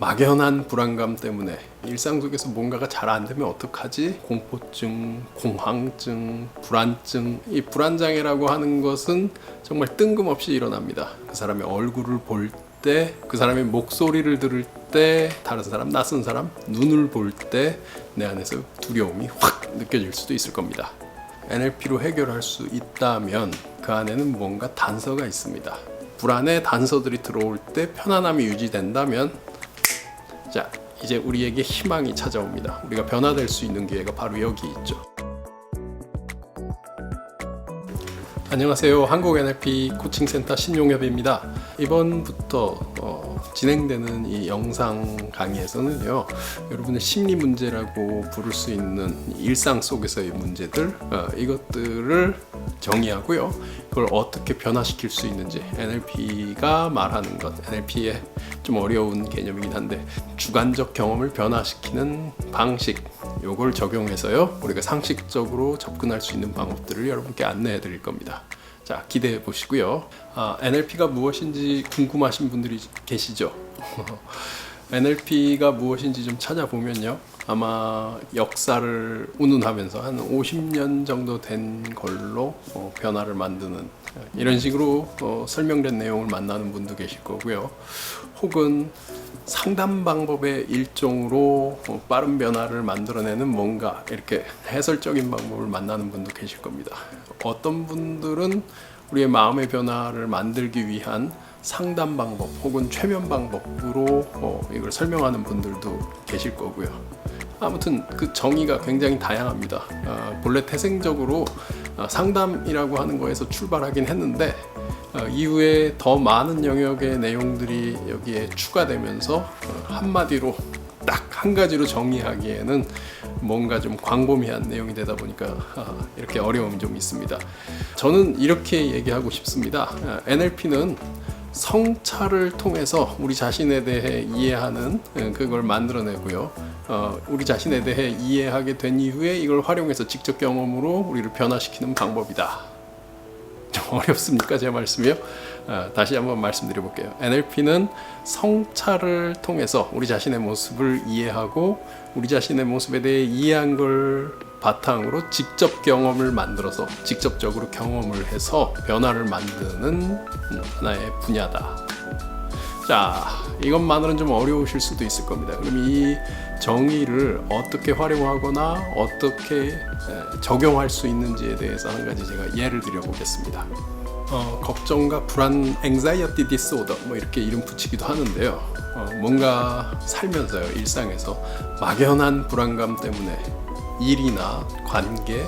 막연한 불안감 때문에 일상 속에서 뭔가가 잘 안 되면 어떡하지? 공포증, 공황증, 불안증. 이 불안장애라고 하는 것은 정말 뜬금없이 일어납니다. 그 사람의 얼굴을 볼 때, 그 사람의 목소리를 들을 때, 다른 사람, 낯선 사람, 눈을 볼 때 내 안에서 두려움이 확 느껴질 수도 있을 겁니다. NLP로 해결할 수 있다면 그 안에는 뭔가 단서가 있습니다. 불안의 단서들이 들어올 때 편안함이 유지된다면, 자, 이제 우리에게 희망이 찾아옵니다. 우리가 변화될 수 있는 기회가 바로 여기 있죠. 안녕하세요. 한국 NLP 코칭센터 신용엽입니다. 이번부터 진행되는 이 영상 강의에서는요, 여러분의 심리 문제라고 부를 수 있는 일상 속에서의 문제들, 이것들을 정의하고요, 그걸 어떻게 변화시킬 수 있는지, NLP가 말하는 것, NLP의 좀 어려운 개념이긴 한데 주관적 경험을 변화시키는 방식, 요걸 적용해서요, 우리가 상식적으로 접근할 수 있는 방법들을 여러분께 안내해 드릴 겁니다. 자, 기대해 보시고요. NLP가 무엇인지 궁금하신 분들이 계시죠? NLP가 무엇인지 좀 찾아보면요, 아마 역사를 운운하면서 한 50년 정도 된 걸로 변화를 만드는, 이런 식으로 설명된 내용을 만나는 분도 계실 거고요. 혹은 상담 방법의 일종으로 빠른 변화를 만들어내는 뭔가 이렇게 해설적인 방법을 만나는 분도 계실 겁니다. 어떤 분들은 우리의 마음의 변화를 만들기 위한 상담 방법 혹은 최면 방법으로 이걸 설명하는 분들도 계실 거고요. 아무튼 그 정의가 굉장히 다양합니다. 본래 태생적으로 상담이라고 하는 거에서 출발하긴 했는데 이후에 더 많은 영역의 내용들이 여기에 추가되면서 한마디로 딱 한 가지로 정의하기에는 뭔가 좀 광범위한 내용이 되다 보니까 이렇게 어려움이 좀 있습니다. 저는 이렇게 얘기하고 싶습니다. NLP는 성찰을 통해서 우리 자신에 대해 이해하는 그걸 만들어내고요, 우리 자신에 대해 이해하게 된 이후에 이걸 활용해서 직접 경험으로 우리를 변화시키는 방법이다. 좀 어렵습니까? 제 말씀이요? 다시 한번 말씀드려 볼게요. NLP는 성찰을 통해서 우리 자신의 모습을 이해하고 우리 자신의 모습에 대해 이해한 걸 바탕으로 직접 경험을 만들어서 직접적으로 경험을 해서 변화를 만드는 하나의 분야다. 자, 이것만으로는 좀 어려우실 수도 있을 겁니다. 그럼 이 정의를 어떻게 활용하거나 어떻게 적용할 수 있는지에 대해서 한 가지 제가 예를 들어 보겠습니다. 걱정과 불안, anxiety disorder, 뭐 이렇게 이름 붙이기도 하는데요. 뭔가 살면서요, 일상에서 막연한 불안감 때문에 일이나 관계,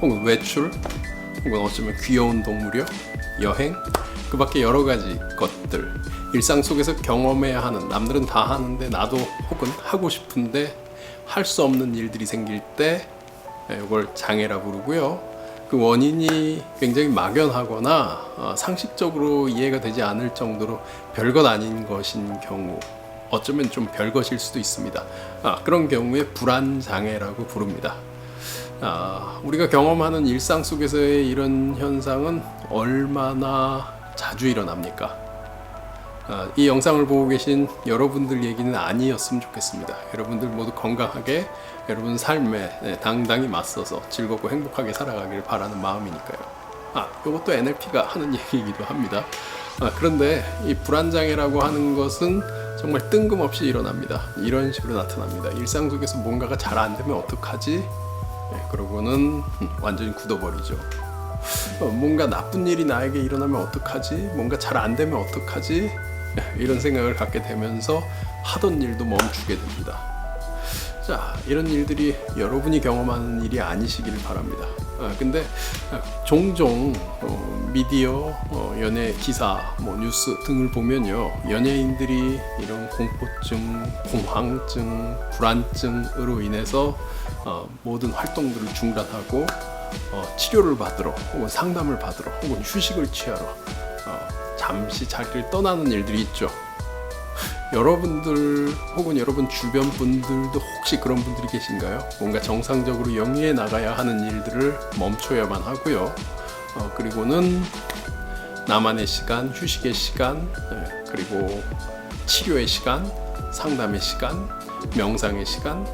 혹은 외출, 혹은 어쩌면 귀여운 동물이요, 여행, 그 밖에 여러 가지 것들, 일상 속에서 경험해야 하는, 남들은 다 하는데 나도 혹은 하고 싶은데 할 수 없는 일들이 생길 때 이걸 장애라 부르고요. 그 원인이 굉장히 막연하거나 상식적으로 이해가 되지 않을 정도로 별것 아닌 것인 경우, 어쩌면 좀 별것일 수도 있습니다. 그런 경우에 불안장애라고 부릅니다. 우리가 경험하는 일상 속에서의 이런 현상은 얼마나 자주 일어납니까? 이 영상을 보고 계신 여러분들 얘기는 아니었으면 좋겠습니다. 여러분들 모두 건강하게 여러분 삶에 당당히 맞서서 즐겁고 행복하게 살아가길 바라는 마음이니까요. 이것도 NLP가 하는 얘기이기도 합니다. 그런데 이 불안장애라고 하는 것은 정말 뜬금없이 일어납니다. 이런 식으로 나타납니다. 일상 속에서 뭔가가 잘 안 되면 어떡하지? 그러고는 완전히 굳어버리죠. 뭔가 나쁜 일이 나에게 일어나면 어떡하지? 뭔가 잘 안 되면 어떡하지? 이런 생각을 갖게 되면서 하던 일도 멈추게 됩니다. 자, 이런 일들이 여러분이 경험하는 일이 아니시기를 바랍니다. 근데 종종 미디어, 연예 기사, 뉴스 등을 보면요, 연예인들이 이런 공포증, 공황증, 불안증으로 인해서 모든 활동들을 중단하고 치료를 받으러, 혹은 상담을 받으러, 혹은 휴식을 취하러 잠시 자리를 떠나는 일들이 있죠. 여러분들 혹은 여러분 주변 분들도 혹시 그런 분들이 계신가요? 뭔가 정상적으로 영위해 나가야 하는 일들을 멈춰야만 하고요. 그리고는 나만의 시간, 휴식의 시간, 그리고 치료의 시간, 상담의 시간, 명상의 시간,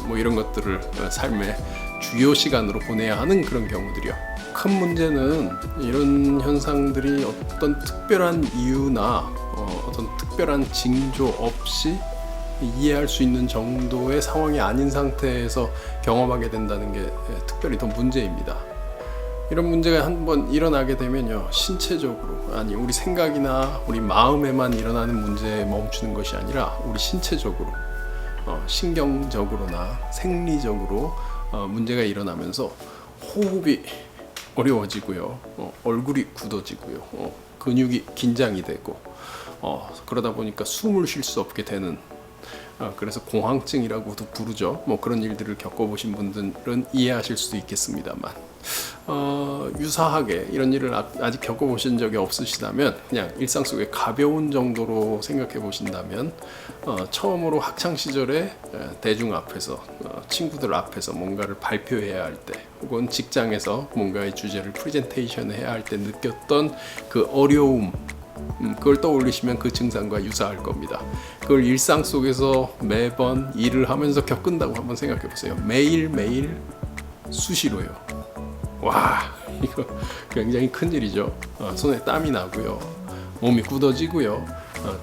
뭐 이런 것들을 삶의 주요 시간으로 보내야 하는 그런 경우들이요. 큰 문제는 이런 현상들이 어떤 특별한 이유나 어떤 특별한 징조 없이 이해할 수 있는 정도의 상황이 아닌 상태에서 경험하게 된다는 게 특별히 더 문제입니다. 이런 문제가 한번 일어나게 되면요, 신체적으로, 아니 우리 생각이나 우리 마음에만 일어나는 문제에 멈추는 것이 아니라 우리 신체적으로, 신경적으로나 생리적으로 문제가 일어나면서 호흡이 어려워지고요, 얼굴이 굳어지고요, 근육이 긴장이 되고, 그러다 보니까 숨을 쉴 수 없게 되는, 그래서 공황증이라고도 부르죠. 뭐 그런 일들을 겪어보신 분들은 이해하실 수도 있겠습니다만, 유사하게 이런 일을 아직 겪어보신 적이 없으시다면 그냥 일상 속에 가벼운 정도로 생각해 보신다면, 처음으로 학창 시절에 대중 앞에서, 친구들 앞에서 뭔가를 발표해야 할 때, 혹은 직장에서 뭔가의 주제를 프레젠테이션 해야 할 때 느꼈던 그 어려움, 그걸 떠올리시면 그 증상과 유사할 겁니다. 그걸 일상 속에서 매번 일을 하면서 겪는다고 한번 생각해 보세요. 매일매일 수시로요. 와, 이거 굉장히 큰 일이죠. 손에 땀이 나고요, 몸이 굳어지고요,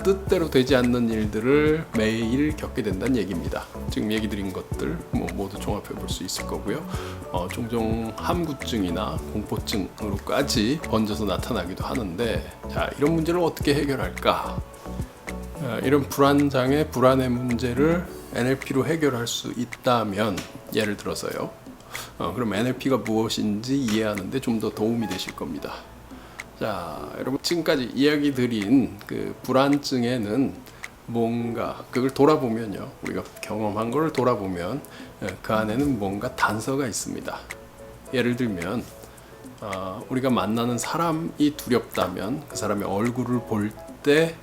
뜻대로 되지 않는 일들을 매일 겪게 된다는 얘기입니다. 지금 얘기 드린 것들 모두 종합해 볼 수 있을 거고요. 종종 함구증이나 공포증으로까지 번져서 나타나기도 하는데, 자, 이런 문제를 어떻게 해결할까? 이런 불안장애, 불안의 문제를 NLP로 해결할 수 있다면, 예를 들어서요, 그럼 NLP가 무엇인지 이해하는데 좀 더 도움이 되실 겁니다. 자, 여러분, 지금까지 이야기 드린 그 불안증에는 뭔가, 그걸 돌아보면요, 우리가 경험한 걸 돌아보면 그 안에는 뭔가 단서가 있습니다. 예를 들면, 우리가 만나는 사람이 두렵다면 그 사람의 얼굴을 볼 때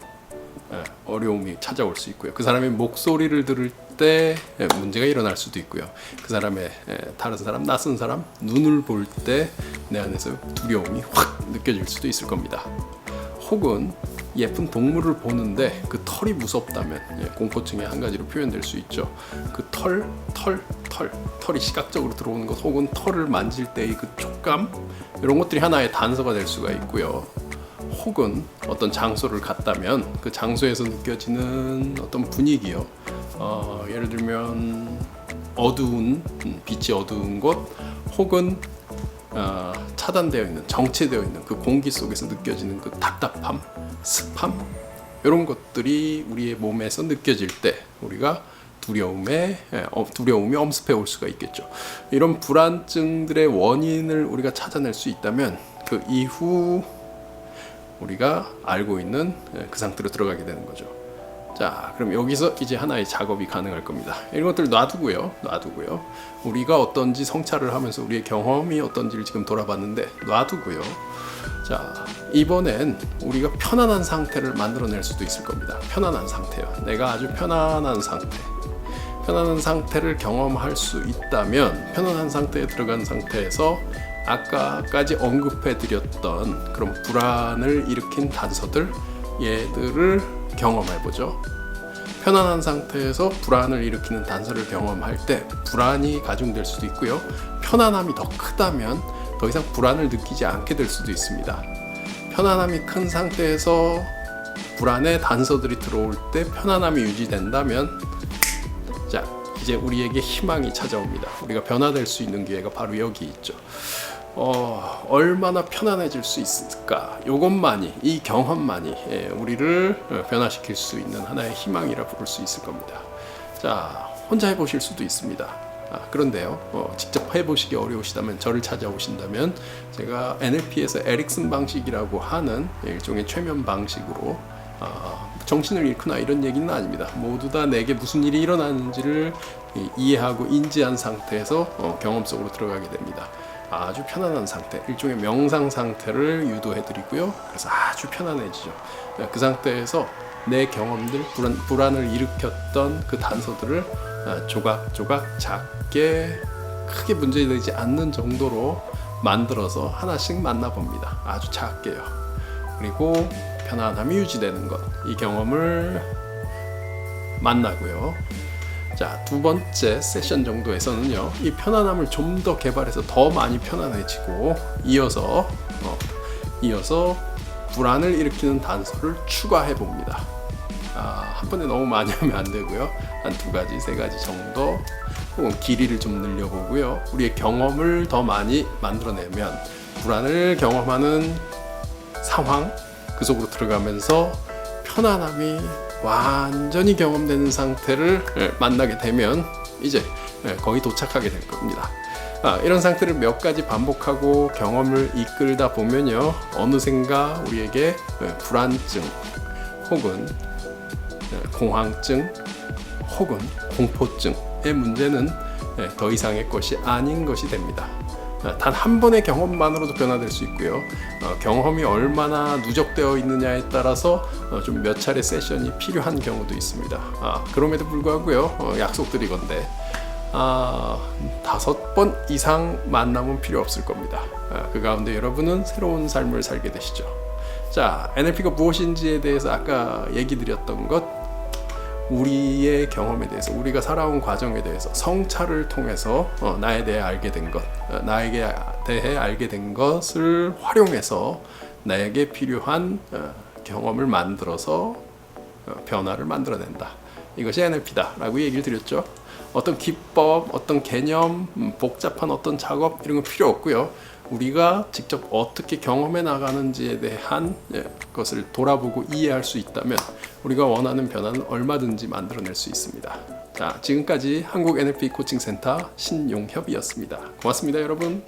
어려움이 찾아올 수 있고요, 그 사람의 목소리를 들을 때 문제가 일어날 수도 있고요, 그 사람의 다른 사람, 낯선 사람 눈을 볼 때 내 안에서 두려움이 확 느껴질 수도 있을 겁니다. 혹은 예쁜 동물을 보는데 그 털이 무섭다면, 공포증의 한 가지로 표현될 수 있죠. 그 털이 시각적으로 들어오는 것, 혹은 털을 만질 때의 그 촉감, 이런 것들이 하나의 단서가 될 수가 있고요. 혹은 어떤 장소를 갔다면 그 장소에서 느껴지는 어떤 분위기요, 예를 들면 어두운, 빛이 어두운 곳, 혹은 차단되어 있는, 정체되어 있는 그 공기 속에서 느껴지는 그 답답함, 습함, 이런 것들이 우리의 몸에서 느껴질 때 우리가 두려움이 엄습해 올 수가 있겠죠. 이런 불안증들의 원인을 우리가 찾아낼 수 있다면, 그 이후 우리가 알고 있는 그 상태로 들어가게 되는 거죠. 자, 그럼 여기서 이제 하나의 작업이 가능할 겁니다. 이런 것들 놔두고요. 우리가 어떤지 성찰을 하면서 우리의 경험이 어떤지를 지금 돌아봤는데, 놔두고요. 자, 이번엔 우리가 편안한 상태를 만들어낼 수도 있을 겁니다. 편안한 상태요. 내가 아주 편안한 상태를 경험할 수 있다면, 편안한 상태에 들어간 상태에서 아까까지 언급해드렸던 그런 불안을 일으킨 단서들, 얘들을 경험해보죠. 편안한 상태에서 불안을 일으키는 단서를 경험할 때 불안이 가중될 수도 있고요, 편안함이 더 크다면 더 이상 불안을 느끼지 않게 될 수도 있습니다. 편안함이 큰 상태에서 불안의 단서들이 들어올 때 편안함이 유지된다면, 자, 이제 우리에게 희망이 찾아옵니다. 우리가 변화될 수 있는 기회가 바로 여기 있죠. 얼마나 편안해질 수 있을까? 이것만이, 이 경험만이 우리를 변화시킬 수 있는 하나의 희망이라 부를 수 있을 겁니다. 자, 혼자 해보실 수도 있습니다. 그런데요, 직접 해보시기 어려우시다면, 저를 찾아오신다면 제가 NLP에서 에릭슨 방식이라고 하는 일종의 최면 방식으로, 정신을 잃거나 이런 얘기는 아닙니다. 모두 다 내게 무슨 일이 일어나는지를 이해하고 인지한 상태에서 경험 속으로 들어가게 됩니다. 아주 편안한 상태, 일종의 명상 상태를 유도해드리고요. 그래서 아주 편안해지죠. 그 상태에서 내 경험들, 불안을 일으켰던 그 단서들을 조각조각 작게, 크게 문제되지 않는 정도로 만들어서 하나씩 만나봅니다. 아주 작게요. 그리고 편안함이 유지되는 것, 이 경험을 만나고요. 자, 두 번째 세션 정도에서는요, 이 편안함을 좀 더 개발해서 더 많이 편안해지고 이어서 불안을 일으키는 단서를 추가해 봅니다. 한 번에 너무 많이 하면 안 되고요. 한 2가지, 3가지 정도, 혹은 길이를 좀 늘려보고요. 우리의 경험을 더 많이 만들어내면 불안을 경험하는 상황, 그 속으로 들어가면서 편안함이 완전히 경험되는 상태를 만나게 되면 이제 거의 도착하게 될 겁니다. 이런 상태를 몇 가지 반복하고 경험을 이끌다 보면요, 어느샌가 우리에게 불안증 혹은 공황증 혹은 공포증의 문제는 더 이상의 것이 아닌 것이 됩니다. 단 한 번의 경험만으로도 변화될 수 있고요. 경험이 얼마나 누적되어 있느냐에 따라서 좀 몇 차례 세션이 필요한 경우도 있습니다. 그럼에도 불구하고요, 약속드리건대 5번 이상 만남은 필요 없을 겁니다. 그 가운데 여러분은 새로운 삶을 살게 되시죠. 자, NLP가 무엇인지에 대해서 아까 얘기 드렸던 것, 우리의 경험에 대해서, 우리가 살아온 과정에 대해서 성찰을 통해서 나에 대해 알게 된 것, 나에게 대해 알게 된 것을 활용해서 나에게 필요한 경험을 만들어서 변화를 만들어낸다. 이것이 NLP다 라고 얘기를 드렸죠. 어떤 기법, 어떤 개념, 복잡한 어떤 작업 이런 거 필요 없고요. 우리가 직접 어떻게 경험해 나가는지에 대한 것을 돌아보고 이해할 수 있다면 우리가 원하는 변화는 얼마든지 만들어낼 수 있습니다. 자, 지금까지 한국 NLP 코칭센터 신용협이었습니다. 고맙습니다, 여러분.